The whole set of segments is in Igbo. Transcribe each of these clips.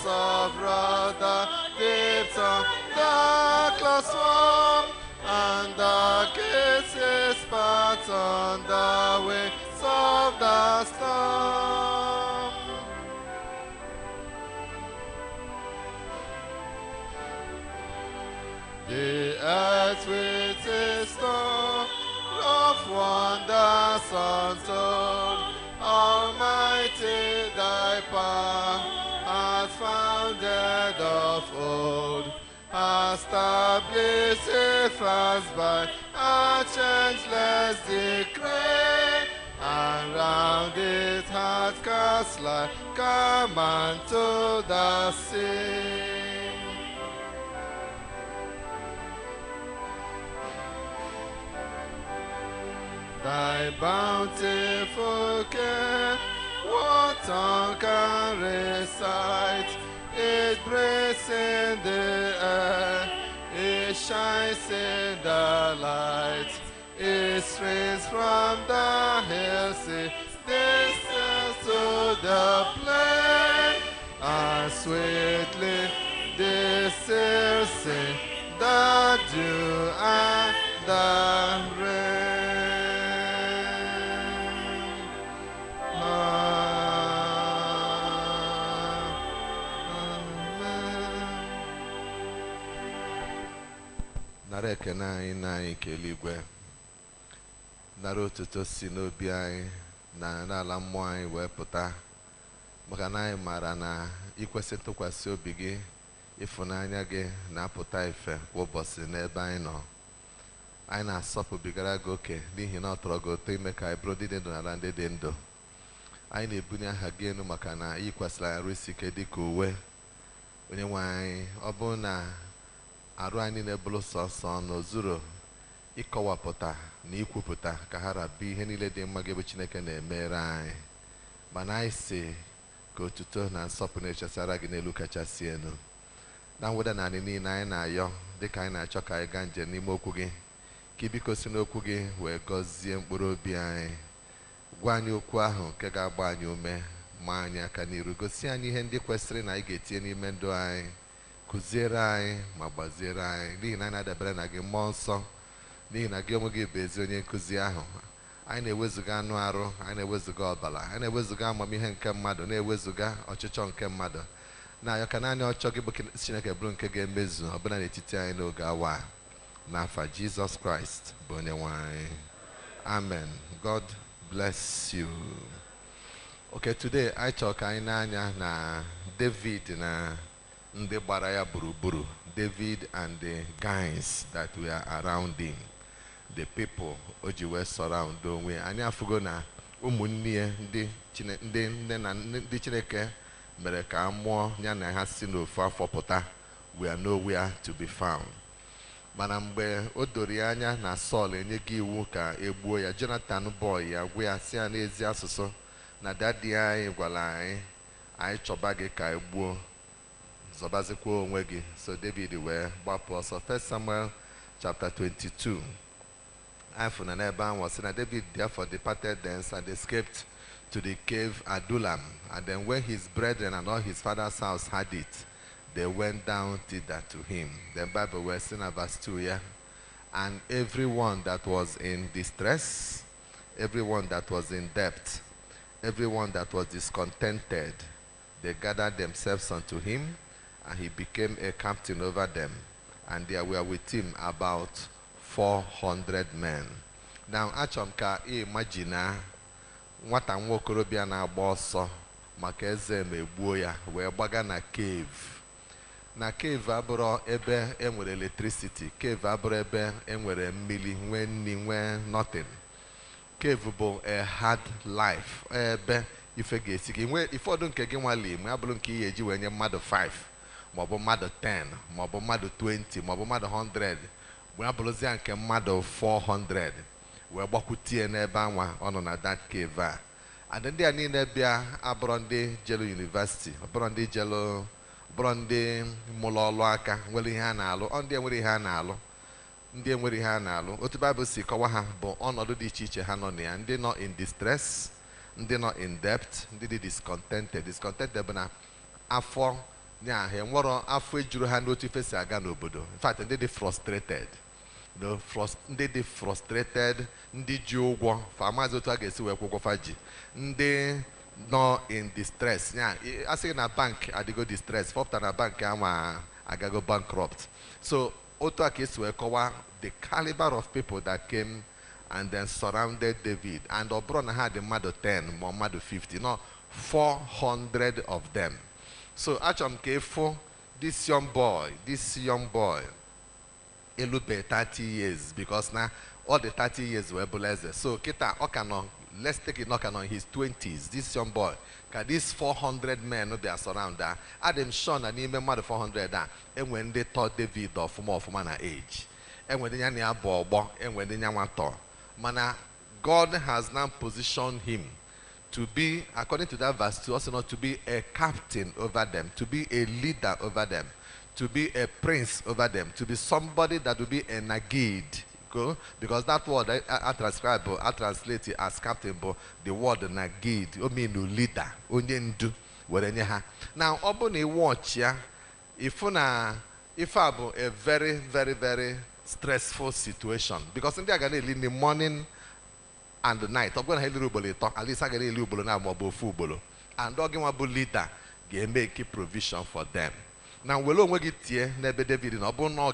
of wrath, the deeps of darkness swarm, and the kisses part on the wings of the storm. The earth with its store of wonders untold, Almighty thy power hath founded of old, established it France by a changeless decree, and round it hath cast like a man to the sea. Thy bountiful care, what tongue can recite? It breathes in the air, it shines in the light, it streams from the hills, it descends to the plain, and sweetly distills the dew and the rain. Nara ekene anyị na anyị nke eluigwe, nara otuto si n'obi anyị na n'ala mmụọ anyị wee pụta, maka na anyị maara na ikwesị ntụkwasị obi gị, ịfụnanya gị na-apụta ife kwa ụbọchị n'ebe anyị nọ. Anyị na-asọpụbigara gị oke n'ihi na ọ tọrọ gị ụtọ ime ka anyị bụrụ ndị dị ndụ n'ala ndị dị ndụ. Anyị na-ebunye aha gị elu maka na yikwasịrị anyị arụ isi ike dịka uwe. Onye nwe anyị, ọ bụrụ na arụ anyị na-ebulu sọsọ n'ozuru ịkọwapụta na ikwupụta ka ha rabụ ihe niile dị mma gị bụ Chineke na-emere anyị, mana anyị si ka otuto na nsọpụrụ echesara gị n'elu kachasị elu. Na mweda na anyị niile anyị na-ayọ dịka anyị na-achọ ka anyị gaa njem n'ime okwu gị, ka ibiko si n'okwu gị wee gọzie mkpụrụ obi anyị, gwa anyị okwu ahụ nke ga-agba anyị ume, ma anyị aka n'iru, gosi anyị ihe ndị kwesịrị na anyị ga-etinye n'ime ndụ anyị, kụziere anyị ma gbaziere anyị, n'ihi na anyị na-adabere na gị mmụọ nsọ, n'ihi na gị onwe gị bụ ezi onye nkụzi ahụ. Anyị na-ewezuga anụ arụ, anyị na-ewezuga ọbara, anyị na-ewezuga amamihe nke mmadụ, na-ewezuga ọchịchọ nke mmadụ, na-ayọ ka naanị ọchọ gị bụ Chineke bụrụ nke ga-emezu ọbụla n'etiti anyị n'oge awa, n'afa Jizọs Kraịst bụ onye nwe anyị. Amen. God bless you. Okay, today I chọrọ ka anyị na-anya na David na ndị gbara ya gburugburu, David and the guys that were around him, the people o ji wee surround onwe. Anyị afụgo na ụmụnne ya ndị nne na ndị Chineke mere ka a mụọ ya na ha si n'ofu afọ pụta were nowhere to be found. Mana mgbe o doro ya anya na Saul enye gị iwu ka egbuo ya, Jonathan boy ya gwa ya si ya n'ezi asụsụ na dadi anyị gwara anyị chọba gị ka egbuo, zọbazikwa onwe gị. So David wee gbapụ ọsọ. 1 Samuel chapter 22. Afọ na n'ebe ahụ sị na David therefore departed thence and escaped to the cave Adullam. And then when his brethren and all his father's house had it, they went down thither to him. The Bible was saying in verse 2 here. And everyone that was in distress, everyone that was in debt, everyone that was discontented, they gathered themselves unto him, and he became a captain over them. And there were with him about 400 men. Now, achọm ka imagine nwata nwa okorobịa na-agba ọsọ maka eze megbuo ya wee gbaga na cave. Na cave abụrụ ebe enwere electricity, cave abụrụ ebe enwere mmiri, nwee nni, nwee nothing. Cave bụ a hard life, ebe ife ga-esi gị nwee ifọdụ nke gị nwale ma abụrụ nke ihe eji wee nye mmadụ 5 maọbụ mmadụ 10 maọbụ mmadụ 20 maọbụ mmadụ 100, wee abụrụzia nke mmadụ 400 wee gbakwutie n'ebe anwa ọ nọ na that cave a. And ndị a niile bịa abụrụ ndị jelu university, abụrụ ndị jelu, bụrụ ndị mụlụ ọlụ aka nwere ihe a na-alụ, ọ ndị enwere ihe a na-alụ, ndị enwere ihe a na-alụ. Otu Bible si kọwa ha bụ ọnọdụ dị iche iche ha nọ na ya. Ndị nọ in distress, ndị nọ in debt, ndị dị discontented. Discontented bụ na afọ nya he nworo afọ ejuru ha n'otu ife si aga n'obodo. In fact, ndị dị frustrated. Ndị dị frustrated, ndị ji ụgwọ fa amaghịzi otu a ga-esi wee kwụ ụgwọ fa ji. Ndị nọ in distress. Nya asị na bank adịgo distress, fọpụta na bank ama agago bankrupt. So otu a ka esi wee kọwa the caliber of people that came and then surrounded David. And Obrona had a mmadụ 10 ma mmadụ 50, no, 400 of them. So achọm ka ịfụ this young boy, elube 30 years, because now all the 30 years were blessed. So kita okano, let's take it knock on his 20s. This young boy, these 400 men they are surrounded. Adam Sean and even more 400 and when they taught David of more age. And when they are bobo and when they are mana, God has now positioned him to be, according to that verse 2, also not to be a captain over them, to be a leader over them, to be a prince over them, to be somebody that will be a nagid. Because that word I translate it as captain, but the word nagid, I mean leader, onyendu, whatever. Now, open a watch, yeah, if I have a very, very, very stressful situation, because in the morning and the night, I'm going to have at least I get a little now more football, and dog leader, make a provision for them. Now, we'll get here, never David, no, but no,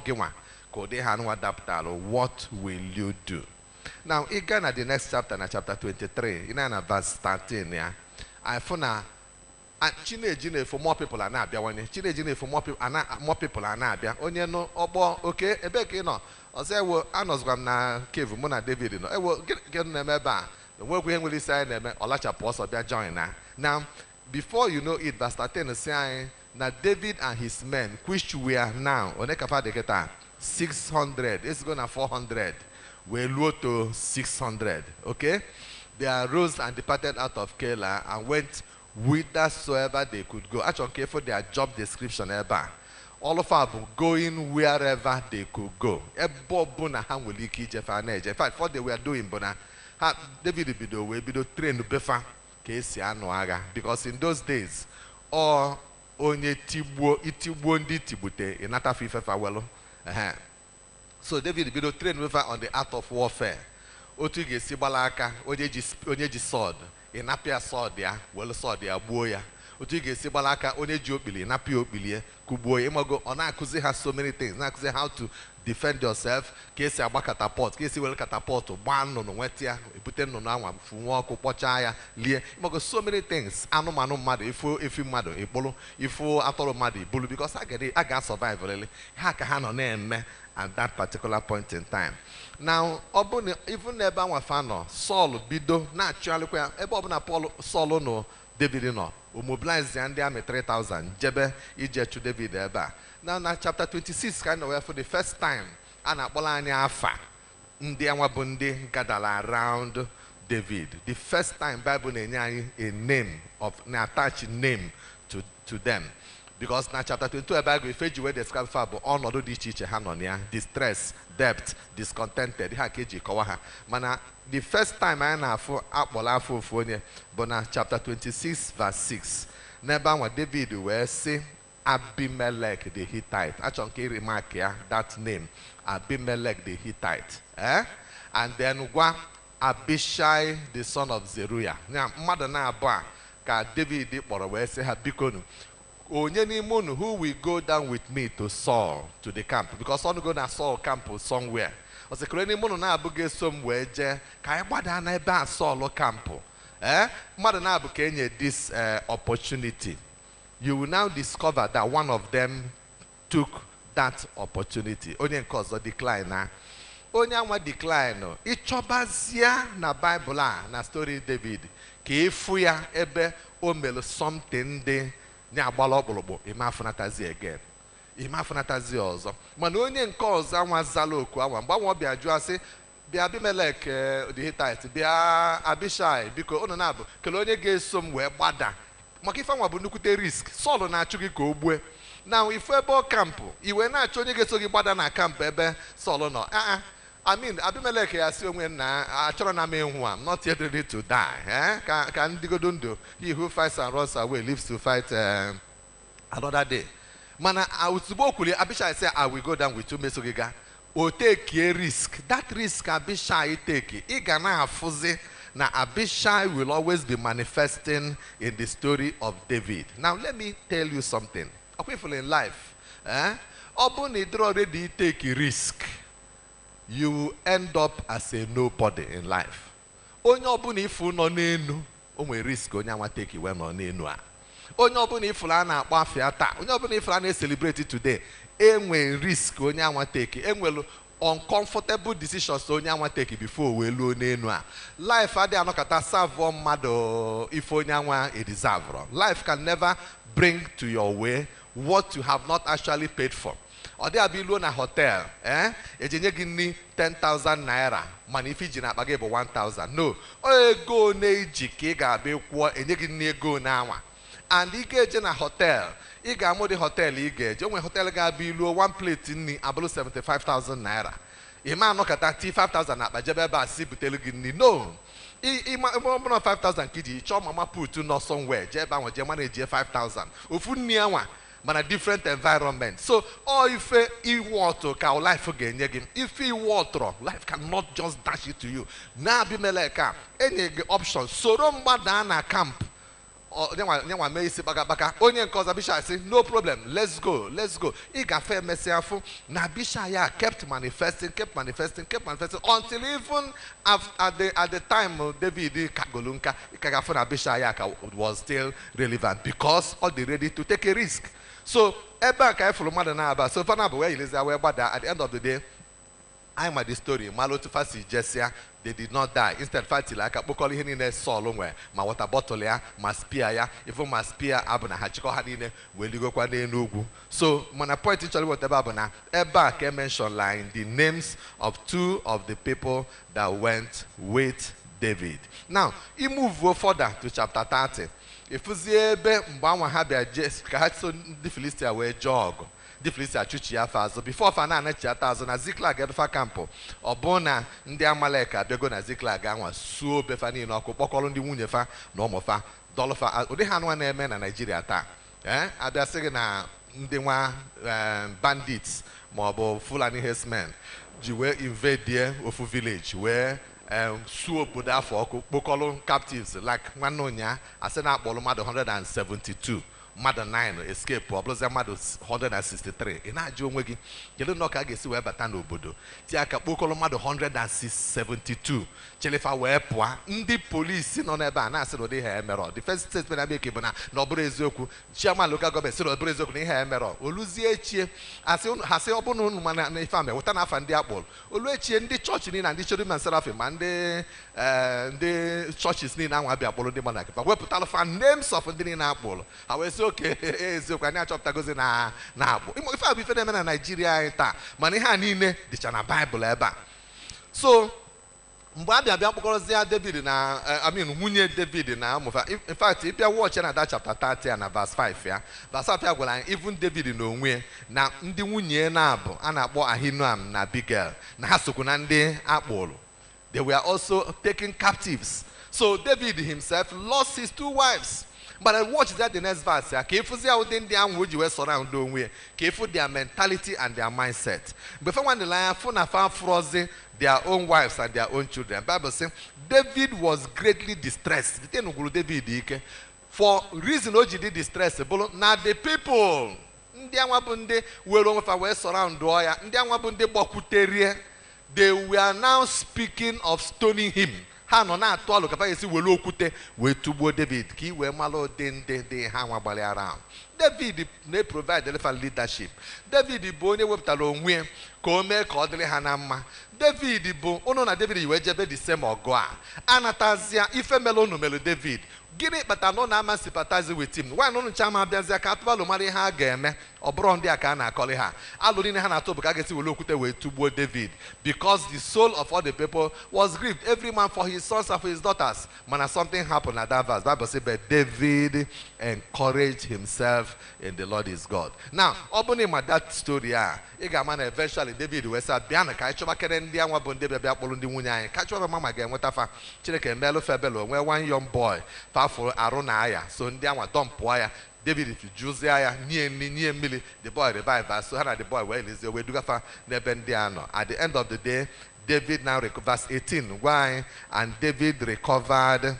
what will you do? Now, again at the next chapter, chapter 23, in verse 13, yeah, I found Chine for more people are not there. Chine for more people are not there. Only no, okay, a beck, you know. I say, well, I was going to cave Mona David, you know. I will get them back. The work we will say, or let your post or their join now. Before you know it, verse 13 is saying, now David and his men, which we are now, on the 600, it's going to 400. We low to 600, okay? They arose and departed out of Keilah and went whithersoever they could go. Actually, okay, for their job description, all of them going wherever they could go. In fact, what they were doing, David be trained because in those days, all onye tigbo ndi tibute inata fife fawelo. So David be trained with her on the art of warfare. Otu gesi balaka onye ji sword inapia sword ya well sword ya gbuo ya. Otu gesi balaka onye ji okpili inapia okpili kubuo ya. Imago ona akuzi has so many things. Na akuzi how to defend yourself. Kesi agba catapult, kesi well catapult gbanu no wetia ibute no na anwa funwo oku kpocha ya lie. Imago so many things. Anumanu mmadụ ifu mmadụ ikpolu ifu atoro mmadụ ibulu because I ga survive really. Ha ka ha no na eme at that particular point in time. Now, even Neba Wafano, Saul bido na actually ebe Saul no David no mobilize the army 3,000 jebe ije to David eba. Now chapter 26 kind of where for the first time ana akpola anya afa ndị anwa ndị gadala around David. The first time Bible na-enye a name of na attach name to them. Because now chapter 22 about if you describe for all do iche hanonia, distress, debt, discontented, mana the first time I na for but now chapter 26 verse 6. Never what David will say Abimelech the Hittite. Actually remark here that name Abimelech the Hittite. And then Abishai the son of Zeruiah. Now mother na ba ka David did for a say Habikonu. Who will go down with me to Saul, to the camp? Because I'm going to Saul camp somewhere. I said, na abuge somewhere, ka Saul camp. Na abuke this opportunity. You will now discover that one of them took that opportunity. Only cause of decline na. Only one decline. Ichobazia na Bible na story David. Ke ifuya ebe omelo something de. Imafunatazi again. Imafunatazi ọzọ. Mana onye nke ọzọ anwa zala oku anwa mgbe anwa bịa jụọ sị bịa Abimelech the Hittite bịa Abishai biko unu na-abụ kele onye ga-eso m wee gbada maka ife anwa bụ nnukwute risk. Sọl na-achụ gị ka o gbue. Now ife ebe ọ kampụ iwe na-achọ onye ga-eso gị gbada na kampụ ebe Sọl nọ. I mean, Abimelech has when I'm not yet ready to die. Can he who fights and runs away lives to fight another day. Mana ozugbo kwuli Abishai say I will go down with you mesogiga. O take a risk. That risk Abishai take. Ị ga na-afụzi na Abishai will always be manifesting in the story of David. Now let me tell you something. People in life, Obun already take a risk. You will end up as a nobody in life. Onye obun ifu no n'enu, o nwe risk onye anwa take iwe no n'enu a. Onye obun ifu la na-akpọ afịa taa, onye obun ifu la na-celebrate today, enwe risk onye anwa take, enwelu uncomfortable decisions onye anwa take before we luo n'enu a. Life adi anọkata serve mmadụ ife onye anwa e deserve. Life can never bring to your way what you have not actually paid for. Or there be loan a hotel, ejenye gini 10,000 naira, man if you na bagay 1,000. No, go neji ke ga be kwa enye gini go na wa. And you get in a hotel, you ga mo the hotel you get. When hotel ga be low one plate ni abalo 75,000 naira. Ima no kata 5,000 na bajebe ba si butelu gini. No. Ima 5,000 kiji, cho mama put to no somewhere. Jeba wa jema na 5,000. Ofu ni awa. But a different environment. So, or if you water, can life again. If you water, life cannot just dash it to you. Now, be meleka any option. So, don't badana camp. Or then may say baka. Only cause Abishai say no problem. Let's go. Iga fair messiafu. Na Abishai kept manifesting until even at the time of David Kagolunka, Ikagafon Abishai was still relevant because all they ready to take a risk. So, eba ka follow mother na aba. So, fana where is where at the end of the day, I'm at the story. Malo to fasi Jessia, they did not die. Instead, fight like a bokoli hinine solo where my water bottle ya, my spear ya, even my spear abuna hachiko hadine, will you go kwa nugu. So, when I point actually what abuna, eba can mention line the names of two of the people that went with David. Now, he move further to chapter 30. If you see Mbawa Habia just so the Philistia were jog, the Philistia Chuchia Fazo, before Fanana Chiataz on a Zikla Gedfa Campo, or Bona, Ndia Maleka, they're going to Zikla Gangwa, so Befani, no Copocol, the Wunyefa, Normofa, Dolofa, Udehan one men and Nigeria attack. I've been saying Ndewa bandits, Mobo, Fulani Hesmen, you were invade there of a village where suo boda for Bokolo captives like Manonya, I said that Bolomado 172. Mother 9 escape, Obloza Mado 163. In that Joe Wiggy, you don't know Kagesi where Batano Bodo. Tiaka Bokolo Mado 172. Chelefa Wepwa, Ndi police in on a ban, I said, they have mirror. The first statement I make Ibana, no Brezoku, Chama Luka Gomez, Brezoku, they have mirror. Oluzie, I say, Hase Obonu, man, and family, what an half and the apple. Oluchi in the church in and the children and Seraphim, and the churches need now be Apollo de Monaco. But we put all of names of the Apple. I was okay, so can I chop Tagozi now? If I be for them in Nigeria, Manihanine, the China Bible eba. So, Mbabia Biapokozia David na Munye David na Mova. In fact, if you watch that chapter 30 and verse 5, yeah, verse 5 will even David no way. Now, Ndi Munye Nabo, Anabo Ahinoam na Bigel, na Hasukunande Apolo. They were also taken captives. So David himself lost his 2 wives. But I watch that the next verse. Careful their mentality and their mindset. Before when the lion found frozen their own wives and their own children. The Bible says David was greatly distressed. For reason OG did distress. Now the people they were now speaking of stoning him. David ki we malo de around. David they provide the leadership. David bo ne weptalo onwe ko me ka odele hanama. David bo ono na David we jebe the same ogoa. Anatazia ife melo no melo David. Gini but I no na sympathize with him. Why no chama biazia ka atwalo mari ha ga eme. Obro ndi aka na akoli ha. Alori ne ha na to buka gesi we lokute we tubo David because the soul of all the people was grieved, every man for his sons and for his daughters. Man, something happened at that verse. Bible says, but David encouraged himself in the Lord his God. Now, opening my that story, eventually David was a biana kachoba kerendia wa bonde bebe apolundi munya. Kachoba mama again whatever. Chileke melo febelo where one young boy for Aronaya. So ndia wa dump wire. David if you Josiah near Millie, the boy revive so Hannah the boy well is the way Dugafa Nebendiano. At the end of the day, David now recovers 18. Why? And David recovered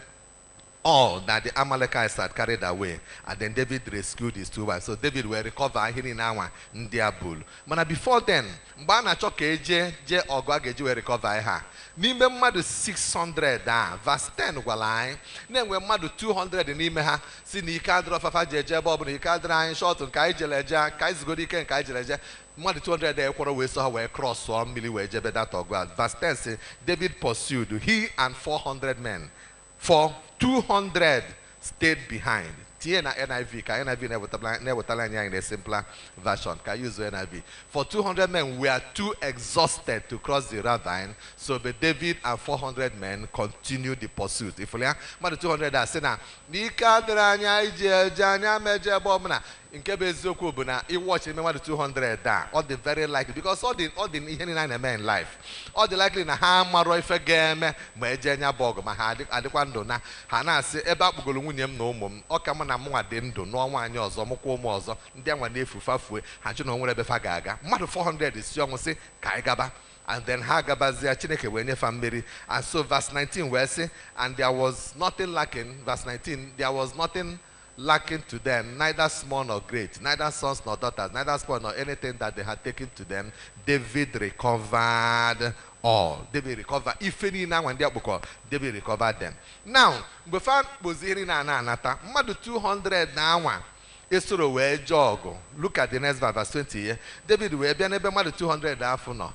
all that the Amalekites had carried away, and then David rescued his 2 wives. So David will recover here now in their bull. But before then, Mbana choke je ogwageji will recover her. Nime madu 600 verse 10 walai. Then we madu 200 in nime ha. Si ni kadro fafa jeje bob ni kadra in short and kai jeleja, kai zgodi ken kai jeleja. Madu 200 there quarter we saw where cross 1 milli we jebe that ogwad. Verse 10 says David pursued he and 400 men. For 200 stayed behind. Tiena NIV, ka NIV never tell in a simpler version. Can use the NIV. For 200 men were too exhausted to cross the ravine, so but David and 400 men continued the pursuit. If you are 200 are saying, "Nika dranya ije janya meje bomna." In Kebezoku buna, he watched him the 200 da. All the very likely because all the men in life, all the likely na hammer roife game mejenya bog ma had adekwando na hana se eba bugolu nwunyem no mum o kama na mwa de ndo no nwanye ozo mokwo mu ozo ndi anwa na efufa fue ha chi no nwere be fa gaga mmadụ 400 is young say kai gaba. And then Hagabazia Chineke wenye family. And so verse 19 where say, and there was nothing lacking, verse 19, there was nothing lacking to them, neither small nor great, neither sons nor daughters, neither spoil nor anything that they had taken to them. David recovered all. David recovered. If any now when they are David recovered them. Now, before Boziri na anata, madu 200 now. Esoro we jogo. Look at the next verse 20. David we be nebe madu 200 afuno.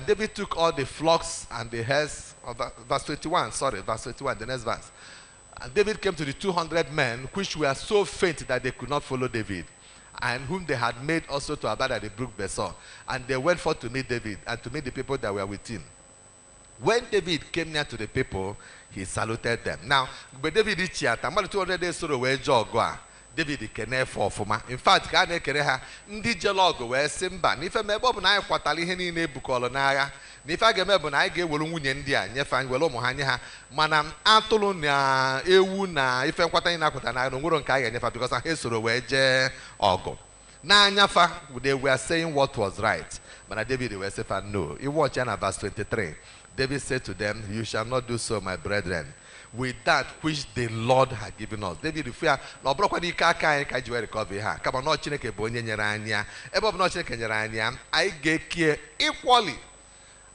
David took all the flocks and the herds. Verse 21. Sorry, verse 21. The next verse. And David came to the 200 men, which were so faint that they could not follow David, and whom they had made also to abide at the brook Besor. And they went forth to meet David and to meet the people that were with him. When David came near to the people, he saluted them. Now, but David did chiata. More than 200 days so we jogwa. David kene for fuma. In fact, ka na ekere ha ndi jelogo we simba. Nife mebo bu na kwatali ihe ni na ebukolo na agha. Nife ga mebo na ga ewelu nwunye ndi a nyefa welu ụmụ ha nye ha. Mana atụrụ na ewu na ife nkwata ni na kwata na no nworo nke a ga nyefa because ha esoro we je ogo. Na anyafa they were saying what was right. But David we say no. You watch in verse 23. David said to them, "You shall not do so, my brethren, with that which the Lord had given us." David, if we are not broken, you can't recover her. Come on, not Chineke Bonye Rania. Above not Chineke Rania, I get here equally.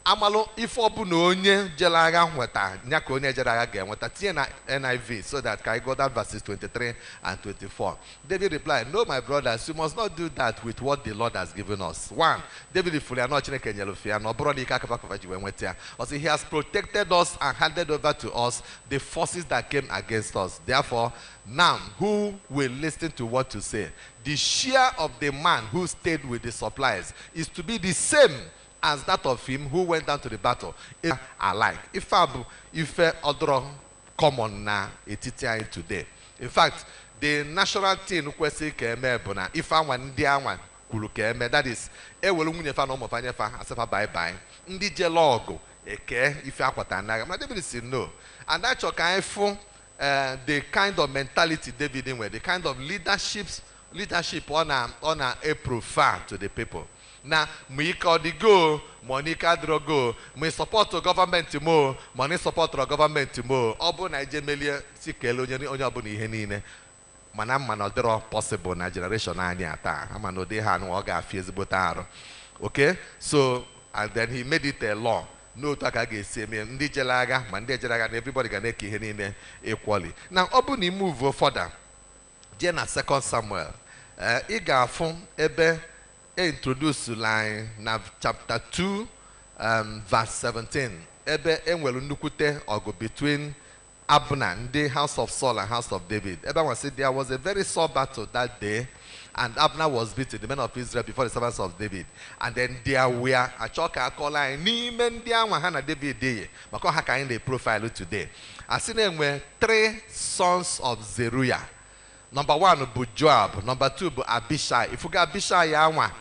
Amalo ifo bu no onye jelaga nweta nyaka onye jelaga ga nweta tie na NIV so that I go that verses 23 and 24. David replied, "No, my brothers, you must not do that with what the Lord has given us." One, David fully not Chineke nyelofia no brother ikakapa ji wenwetia. Also he has protected us and handed over to us the forces that came against us. Therefore, now who will listen to what to say? The share of the man who stayed with the supplies is to be the same as that of him who went down to the battle. If alike, if other common na etiti today. In fact, the national thing kwesi keme bona if I want ndi anwa kulu keme, that is ewelu nwunye fa no mo fa nyefa asefa bye bye. Ndi jelogo eke if akwata na. But David said no. And that's your kind of the kind of mentality David in with, the kind of leadership on a prefer to the people. Now, we call the go, money drogo, we support the government more, money support the government more. Obo Nigeria, Sikelo, Onyabuni Henine. Manam manodro possible na generation ata. Amano de han waga feasible taro. Okay? So, and then he made it a law. No takage say me, Ndi Jelaga, Mande Jelaga, and everybody can make Henine equally. Now, Obuni move further. Jena 2 Samuel. Iga fun ebe introduce line na chapter 2 verse 17. Ebe enwelu nukute ogo between Abner, the house of Saul and house of David. Everyone said there was a very sore battle that day, and Abner was beaten, the men of Israel, before the servants of David. And then there were a choka kola ni men dia hana David day. Mako haka in the profile today. I see them were 3 sons of Zeruiah. Number 1 bu Joab, number 2 bu Abishai. If you got Abishai yawa,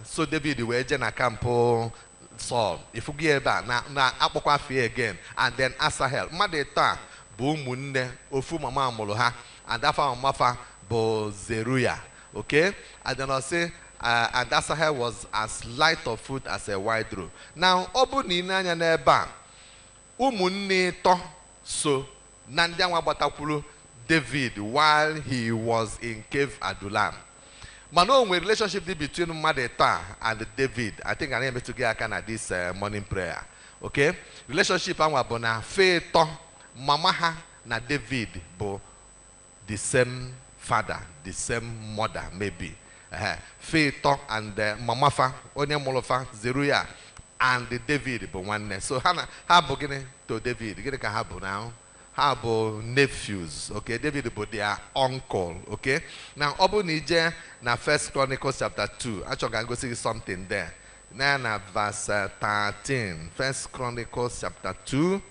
so David we na campo Saul. If you give back na apokwa fe again, and then Asahel. Madeta bu munne ofu mama molo ha. and that for Mafa bo Zeruiah. Okay? And then I say, and Asahel was as light of foot as a white roe. Now, Obu ni nanya neba, umunni to so nandia wabatakulu David while he was in cave Adullam. Mano, with relationship between Madeta and David, I think I need to get a this morning prayer. Okay? Relationship and bona faith mamaha na David bo the same father, the same mother maybe. Faith and mamafa onye molofa Zeruiah and David bo one. So ha beginning to David. Gini ka ha bo now. Ha bo nephews. Okay, David bo their uncle. Okay. Now obu nije na 1 Chronicles chapter 2. Actually, I'm going to see something there. Now na verse 13. 1 Chronicles chapter 2.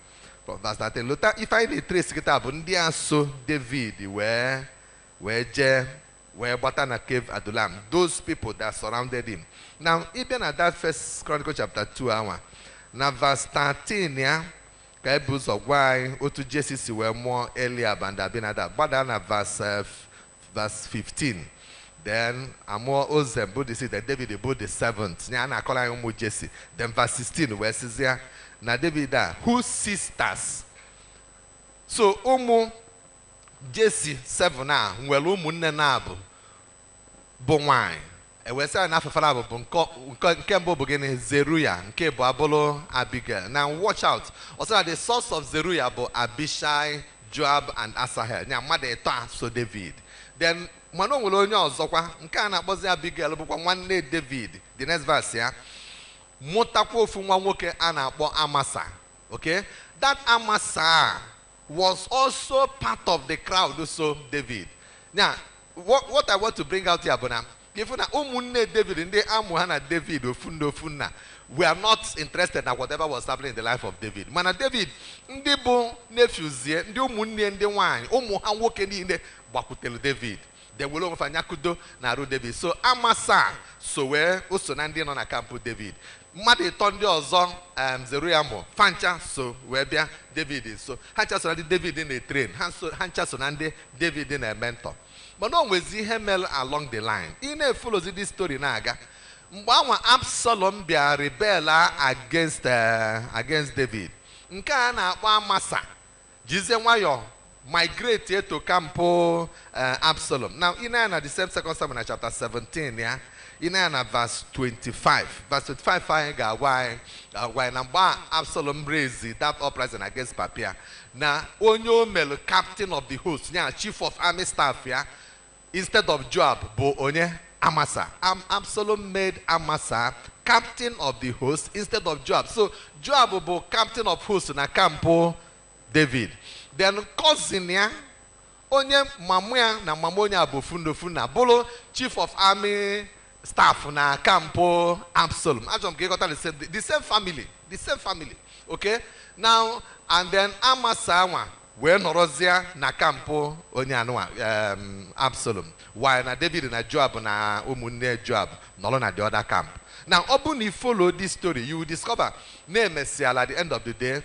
From verse 13. Look, if I need trace kita bo ndi aso David where Batan cave Adullam, those people that surrounded him. Now, even at that 1 Chronicles chapter 2, now verse 13, yeah, Kaibus of why Otu Jesse were more earlier than Abinadab. But then at verse 15, then Amor Ozem Buddhist, then David Bud the seventh, Nyana Kola Jesse. Then verse 16, where says there, now David, whose sisters? So, Jesse 7 now, well, Munanabu, Bonwine, and we say enough of Falabo, Kembo beginning Zeruiah, Kebo Abolo, Abigail. Now, watch out. Also, the source of Zeruiah, Abishai, Joab, and Asahel. Now, Mother so David. Then, Mano will only Zokwa, Nkana was Abigail, one day David. The next verse, yeah. Motako from one woke Anna, Amasa. Okay? That Amasa was also part of the crowd, also David. Now, what I want to bring out here, Bonam, if David in the Amuhana David, Funna, we are not interested in whatever was happening in the life of David. Mana David, Ndebo nephews here, Ndumunni and the wine, Omuhan walking in the Bakutelu David. They will over Fanyakudo, Naru David. So Amasa, so where also Nandi on a camp with David. Madi Tondi Ozon, Zeruiah mo, Fancha, so where David is. So Hancha Sonandi David in a train, Hancha Sonandi David in a mentor. But no, we see him along the line. In a follows this story naga. Mbawa Absalom be a rebel against David. Nka na Amasa. Jizenwayo migrate here to Campo Absalom. Now in the same 2 Samuel chapter 17, yeah. In verse 25. Verse 25, why Absalom raised that uprising against Papia. Now, Onyo Mel, captain of the host, yeah, chief of army staff, yeah, instead of Joab, Bo Onye Amasa. Absalom made Amasa captain of the host instead of Joab. So Joab Bo captain of host na Campo David. Then cousin, yeah, Onye Mamuya na Mamonya Bo Funda Bolo, chief of army staff na Campo Absalom. The same family. Okay? Now, and then Amasa where Norozia na Campo Onyanwa Absalom. While na David na Joab na Umunne Joab, no na the other camp. Now, Obuni follow this story, you will discover name at the end of the day.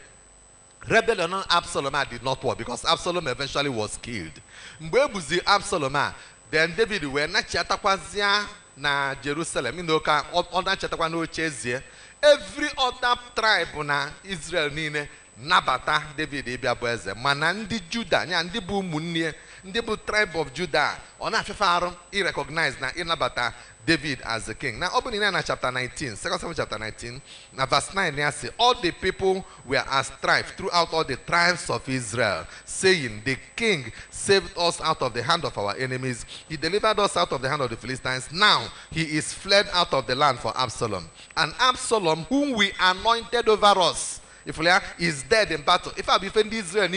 Rebellion on Absalom did not work because Absalom eventually was killed. Mbebuzi Absalom, then David were not chatakwazia na Jerusalem. Inoka other chatakwa no chezie. Every other tribe na Israel nine nabata David ibiaboeze. Mana ndi Judah, nya ndi bu munnie, ndi bu tribe of Judah. Ona fefaro he recognized na inabata David as the king. Now, open in chapter 19, 2 Samuel chapter 19, now verse 9, they say, all the people were as strife throughout all the tribes of Israel, saying, the king saved us out of the hand of our enemies. He delivered us out of the hand of the Philistines. Now, he is fled out of the land for Absalom. And Absalom, whom we anointed over us, if we are, is dead in battle. If I defend Israel,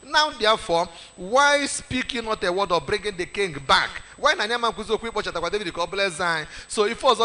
now therefore, why speaking not a word of bringing the king back? Why na nyama kuzo kwi pocha takwa David ko bless. So if was